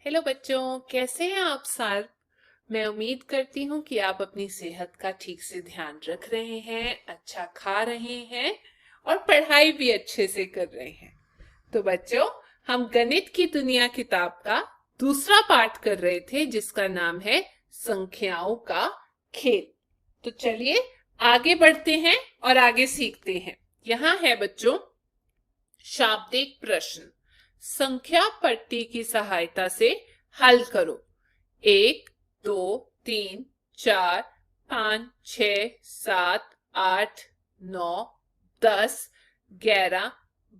Hello बच्चों, कैसे हैं आप सब। मैं उम्मीद करती हूँ कि आप अपनी सेहत का ठीक से ध्यान रख रहे हैं, अच्छा खा रहे हैं और पढ़ाई भी अच्छे से कर रहे हैं। तो बच्चों, हम गणित की दुनिया किताब का दूसरा पाठ कर रहे थे जिसका नाम है संख्याओं का खेल। तो चलिए आगे बढ़ते हैं और आगे सीखते हैं। यहाँ है बच्चों शाब्दिक प्रश्न। संख्या पट्टी की सहायता से हल करो। 1, 2, 3, 4, 5, 6, 7, 8, 9, 10, 11,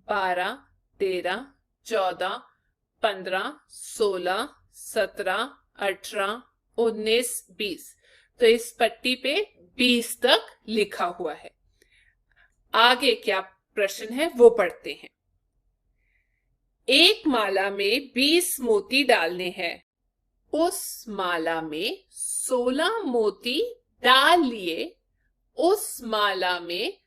12, 13, 14, 15, 16, 17, 18, 19, 20। तो इस पट्टी पे 20 तक लिखा हुआ है। आगे क्या प्रश्न है वो पढ़ते हैं। एक माला में 20 मोती डालने हैं। उस माला में 16 मोती डाल लिए। उस माला में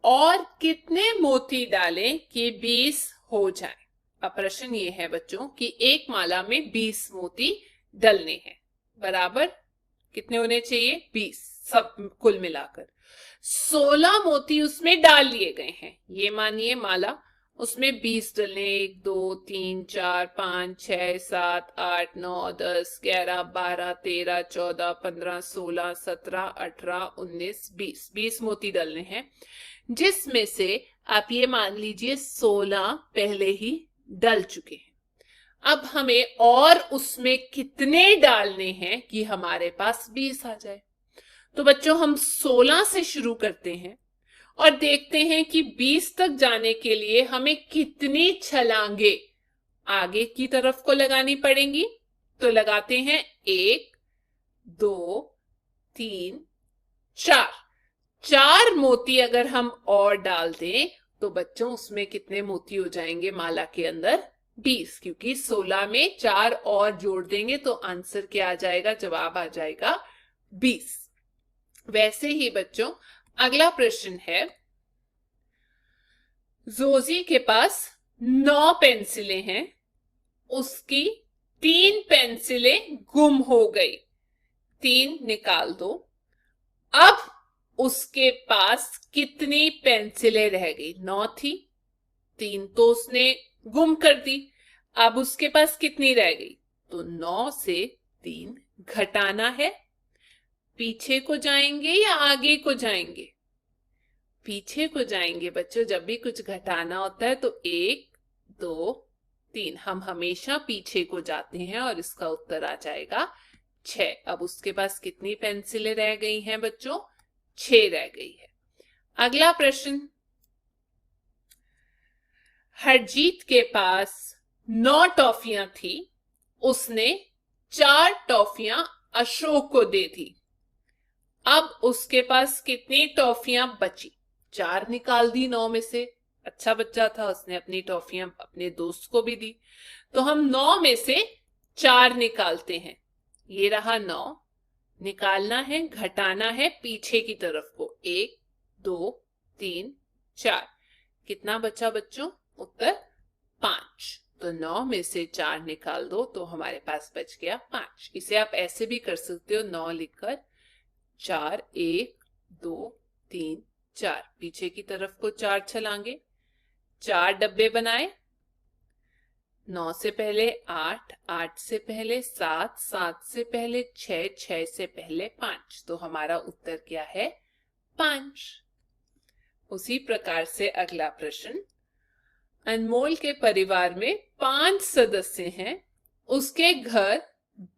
और कितने मोती डालें कि 20 हो जाए। अब प्रश्न ये है बच्चों कि एक माला में 20 मोती डलने हैं। बराबर कितने होने चाहिए? 20, सब कुल मिलाकर। 16 मोती उसमें डाल लिए गए हैं। ये मानिए माला, उसमें 20 डलने, 1, 2, 3, 4, 5, 6, 7, 8, 9, 10, 11, 12, 13, 14, 15, 16, 17, 18, 19, 20। 20 मोती डलने हैं, जिसमें से आप ये मान लीजिए 16 पहले ही डल चुके हैं। अब हमें और उसमें कितने डालने हैं कि हमारे पास 20 आ जाए। तो बच्चों, हम 16 से शुरू करते हैं और देखते हैं कि 20 तक जाने के लिए हमें कितनी छलांगे आगे की तरफ को लगानी पड़ेंगी। तो लगाते हैं 1, 2, 3, 4। 4 मोती अगर हम और डाल दें तो बच्चों उसमें कितने मोती हो जाएंगे माला के अंदर? 20, क्योंकि 16 में 4 और जोड़ देंगे तो आंसर क्या आ जाएगा? जवाब आ जाएगा 20। वैसे ही बच्चों अगला प्रश्न है। जोजी के पास 9 पेंसिलें हैं। उसकी 3 पेंसिलें गुम हो गई। 3 निकाल दो। अब उसके पास कितनी पेंसिलें रह गई? 9 थी, 3 तो उसने गुम कर दी। अब उसके पास कितनी रह गई? तो 9 से 3 घटाना है। पीछे को जाएंगे या आगे को जाएंगे? पीछे को जाएंगे बच्चों। जब भी कुछ घटाना होता है तो 1, 2, 3, हम हमेशा पीछे को जाते हैं और इसका उत्तर आ जाएगा 6। अब उसके पास कितनी पेंसिलें रह गई हैं बच्चों? 6 रह गई है। अगला प्रश्न। हरजीत के पास 9 टॉफियां थी। उसने 4 टॉफियां अशोक को दे दी। अब उसके पास कितनी टॉफियां बची? 4 निकाल दी 9 में से। अच्छा बच्चा था, उसने अपनी टॉफियां अपने दोस्त को भी दी। तो हम 9 में से 4 निकालते हैं। ये रहा 9। निकालना है, घटाना है पीछे की तरफ को। 1, 2, 3, 4। कितना बचा बच्चों? उत्तर 5। तो 9 में से 4 निकाल दो तो हमारे पास बच गया 5। इसे आप ऐसे भी कर सकते हो, 9 लिखकर 4, 1, 2, 3, 4, पीछे की तरफ को 4 छलांगे। 4 डब्बे बनाए। 9 से पहले 8, 8 से पहले 7, 7 से पहले 6, 6 से पहले 5। तो हमारा उत्तर क्या है? 5। उसी प्रकार से अगला प्रश्न। अनमोल के परिवार में 5 सदस्य हैं। उसके घर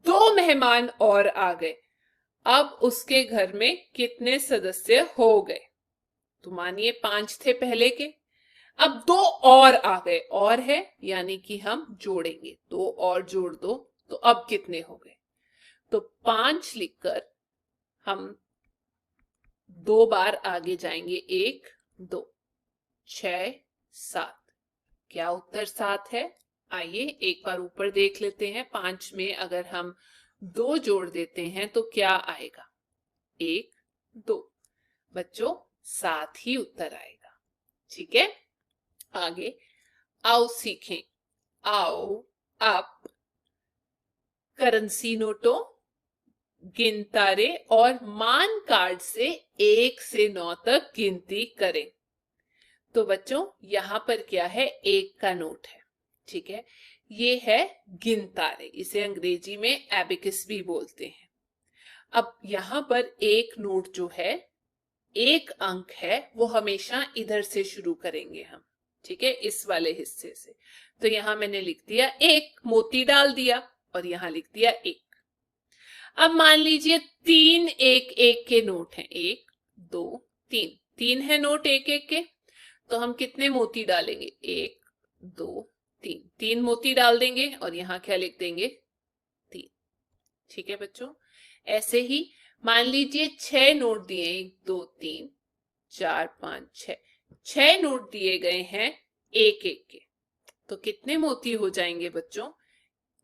2 मेहमान और आ गए। अब उसके घर में कितने सदस्य हो गए? तो मानिए 5 थे पहले के, अब 2 और आ गए। और है यानी कि हम जोड़ेंगे, 2 और जोड़ दो तो अब कितने हो गए? तो 5 लिखकर हम 2 बार आगे जाएंगे। 1, 2, 6, 7। क्या उत्तर 7 है? आइए एक बार ऊपर देख लेते हैं। 5 में अगर हम 2 जोड़ देते हैं तो क्या आएगा? 1, 2। बच्चों 7 ही उत्तर आएगा। ठीक है, आगे आओ सीखें। आओ, अप, करेंसी नोटों, गिनतारे और मान कार्ड से 1 से 9 तक गिनती करें। तो बच्चों यहां पर क्या है, 1 का नोट है, ठीक है। ये है गिनतारे, इसे अंग्रेजी में एबिकस भी बोलते हैं। अब यहां पर एक नोट जो है, 1 अंक है, वो हमेशा इधर से शुरू करेंगे हम, ठीक है, इस वाले हिस्से से। तो यहां मैंने लिख दिया 1, मोती डाल दिया और यहां लिख दिया 1। अब मान लीजिए 3 1 के नोट हैं, 1 2 3, 3 है नोट 1 के, तो हम कितने मोती डालेंगे, 1 2 3, 3 मोती डाल देंगे और यहां क्या लिख देंगे, 3, ठीक है बच्चों। ऐसे ही मान लीजिए 6 नोट दिए, 1 2 3 4 5 6, 6 नोट दिए गए हैं 1 के, तो कितने मोती हो जाएंगे बच्चों,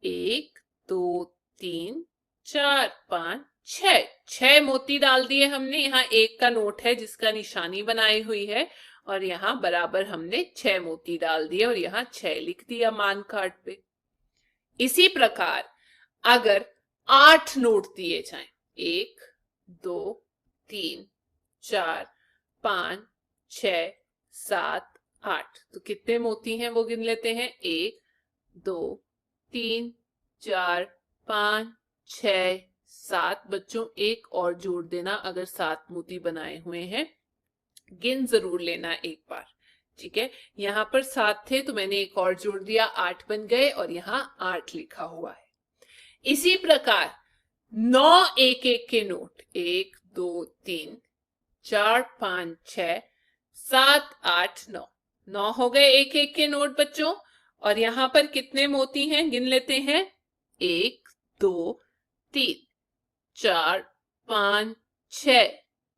1 2 3 4 5 6, 6 मोती डाल दिए हमने। यहाँ 1 का नोट है जिसका निशानी बनाई हुई है और यहाँ बराबर हमने 6 मोती डाल दिए और यहाँ 6 लिख दिया मान कार्ड पे। इसी प्रकार अगर 8 नोट दिए जाएं, 1 2 3 4 5 6 7 8, तो कितने मोती हैं वो गिन लेते हैं, 1 2 3 4 5 6 7। बच्चों एक और जोड़ देना, अगर 7 मोती बनाए हुए हैं, गिन जरूर लेना एक बार, ठीक है। यहाँ पर 7 थे तो मैंने एक और जोड़ दिया, 8 बन गए और यहाँ 8 लिखा हुआ है। इसी प्रकार 9 1 के नोट, 1 2 3 4 5 6 7 8 9, 9 हो गए 1 के नोट बच्चों। और यहां पर कितने मोती हैं, गिन लेते हैं, 1 2 3 4 5 6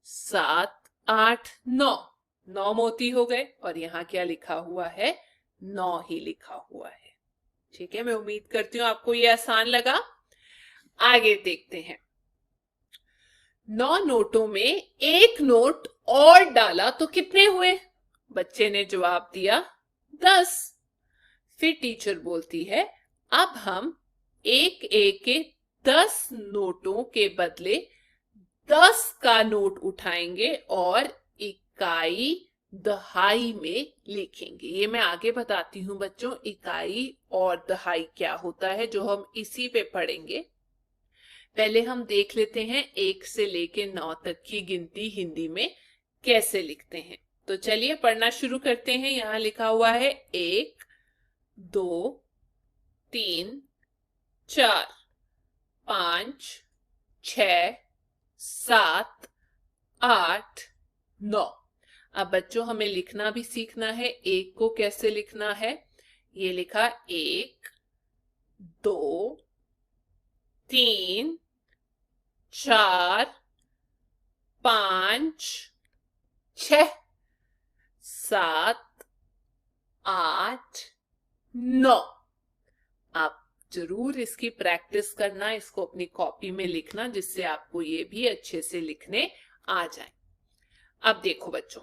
7 8 9, 9 मोती हो गए और यहाँ क्या लिखा हुआ है, 9 ही लिखा हुआ है, ठीक है। मैं उम्मीद करती हूँ आपको ये आसान लगा। आगे देखते हैं। 9 नोटों में एक नोट और डाला तो कितने हुए, बच्चे ने जवाब दिया 10। फिर टीचर बोलती है अब हम 1 के 10 नोटों के बदले 10 का नोट उठाएंगे और इकाई दहाई में लिखेंगे। ये मैं आगे बताती हूँ बच्चों, इकाई और दहाई क्या होता है, जो हम इसी पे पढ़ेंगे। पहले हम देख लेते हैं 1 से लेके 9 तक की गिनती हिंदी में कैसे लिखते हैं। तो चलिए पढ़ना शुरू करते हैं। यहां लिखा हुआ है 1 2 3 4 5 6 7 8 9। अब बच्चों हमें लिखना भी सीखना है, 1 को कैसे लिखना है। ये लिखा 1 2 3 4 5 6 7 8 9। आप जरूर इसकी प्रैक्टिस करना, इसको अपनी कॉपी में लिखना, जिससे आपको ये भी अच्छे से लिखने आ जाए। अब देखो बच्चों,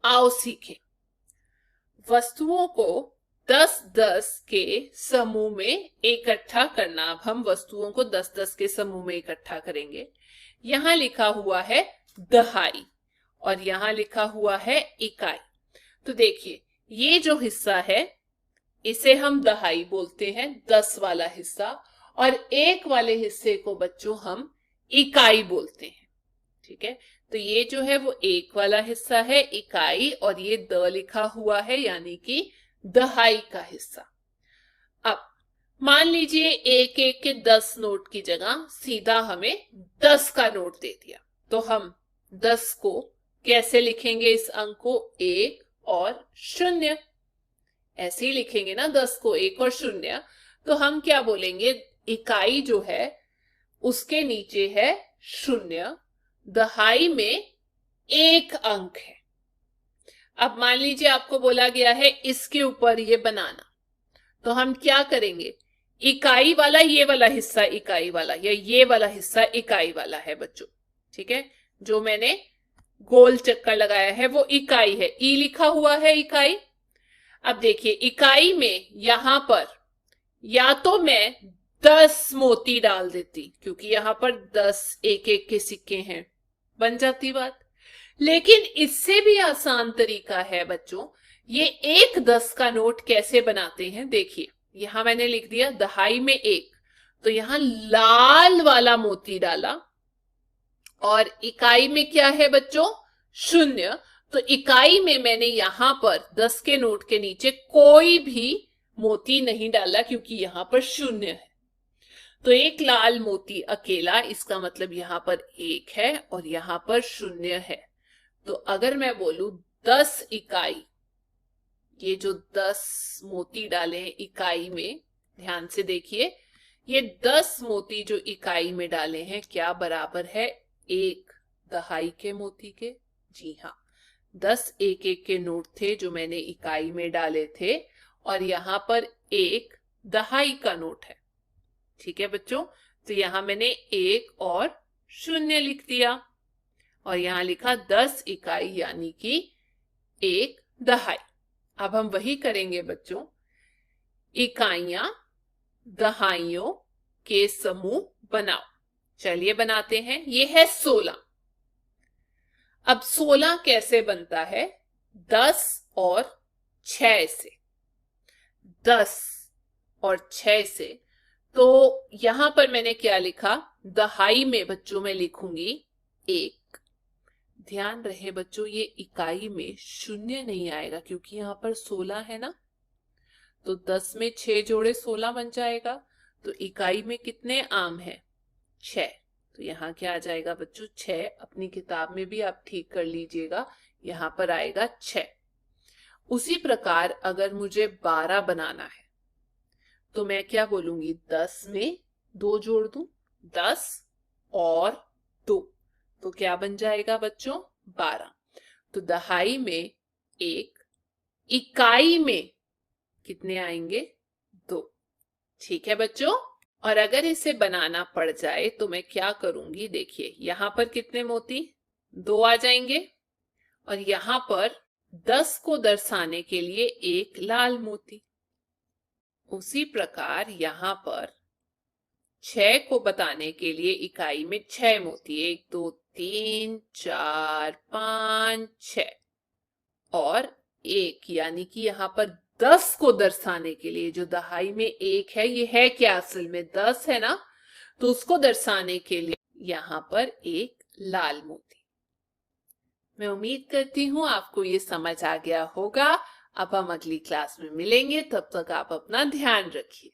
आओ सीखें। वस्तुओं को 10-10 के समूह में इकट्ठा करना। अब हम वस्तुओं को 10-10 के समूह में इकट्ठा करेंगे। यहां लिखा हुआ है दहाई और यहां लिखा हुआ है इकाई। तो देखिए ये जो हिस्सा है इसे हम दहाई बोलते हैं, 10 वाला हिस्सा, और 1 वाले हिस्से को बच्चों हम इकाई बोलते हैं, ठीक है। तो ये जो है वो 1 वाला हिस्सा है इकाई, और ये द लिखा हुआ है यानी कि दहाई का हिस्सा। अब मान लीजिए 1 के 10 नोट की जगह सीधा हमें 10 का नोट दे दिया, तो हम 10 को कैसे लिखेंगे, इस अंक को 1 और 0 ऐसे ही लिखेंगे ना, 10 को 1 और 0। तो हम क्या बोलेंगे, इकाई जो है उसके नीचे है 0, दहाई में 1 अंक है। अब मान लीजिए आपको बोला गया है इसके ऊपर ये बनाना, तो हम क्या करेंगे, इकाई वाला ये वाला हिस्सा इकाई वाला, या ये वाला हिस्सा इकाई वाला है बच्चों, ठीक है। जो मैंने गोल चक्कर लगाया है वो इकाई है, ई लिखा हुआ है इकाई। अब देखिए इकाई में यहां पर या तो मैं 10 मोती डाल देती, क्योंकि यहां पर 10 एक एक के सिक्के हैं, बन जाती बात। लेकिन इससे भी आसान तरीका है बच्चों, ये एक 10 का नोट कैसे बनाते हैं देखिए। यहां मैंने लिख दिया दहाई में 1, तो यहां लाल वाला मोती डाला, और इकाई में क्या है बच्चों, 0। तो इकाई में मैंने यहां पर 10 के नोट के नीचे कोई भी मोती नहीं डाला, क्योंकि यहां पर 0 है। तो एक लाल मोती अकेला, इसका मतलब यहां पर 1 है और यहां पर 0 है। तो अगर मैं बोलूं 10 इकाई, ये जो 10 मोती डाले हैं इकाई में, ध्यान से देखिए, ये 10 मोती जो इकाई में डाले हैं क्या बराबर है 1 दहाई के मोती के? जी हाँ, 10 एक एक के नोट थे जो मैंने इकाई में डाले थे, और यहां पर 1 दहाई का नोट है। ठीक है बच्चों, तो यहां मैंने 1 और 0 लिख दिया, और यहां लिखा 10 इकाई यानी कि 1 दहाई। अब हम वही करेंगे बच्चों, इकाइयां दहाइयों के समूह बनाओ। चलिए बनाते हैं। ये है 16। अब 16 कैसे बनता है? 10 और 6 से। 10 और 6 से। तो यहां पर मैंने क्या लिखा, दहाई में बच्चों में लिखूंगी 1। ध्यान रहे बच्चों, ये इकाई में 0 नहीं आएगा, क्योंकि यहां पर 16 है ना। तो 10 में 6 जोड़े 16 बन जाएगा। तो इकाई में कितने आम है? 6। तो यहाँ क्या आ जाएगा बच्चों? 6। अपनी किताब में भी आप ठीक कर लीजिएगा, यहां पर आएगा 6। उसी प्रकार अगर मुझे 12 बनाना है, तो मैं क्या बोलूंगी, 10 में 2 जोड़ दूं, 10 और 2, तो क्या बन जाएगा बच्चों? 12। तो दहाई में 1, इकाई में कितने आएंगे? 2। ठीक है बच्चों। और अगर इसे बनाना पड़ जाए तो मैं क्या करूंगी, देखिए यहां पर कितने मोती? 2 आ जाएंगे, और यहां पर 10 को दर्शाने के लिए 1 लाल मोती। उसी प्रकार यहां पर 6 को बताने के लिए इकाई में 6 मोती, 1 2 3 4 5 6, और 1, यानी कि यहां पर 10 को दर्शाने के लिए, जो दहाई में 1 है, ये है क्या असल में 10 है ना, तो उसको दर्शाने के लिए यहां पर 1 लाल मोती। मैं उम्मीद करती हूं आपको ये समझ आ गया होगा। अब हम अगली क्लास में मिलेंगे, तब तक आप अपना ध्यान रखिए।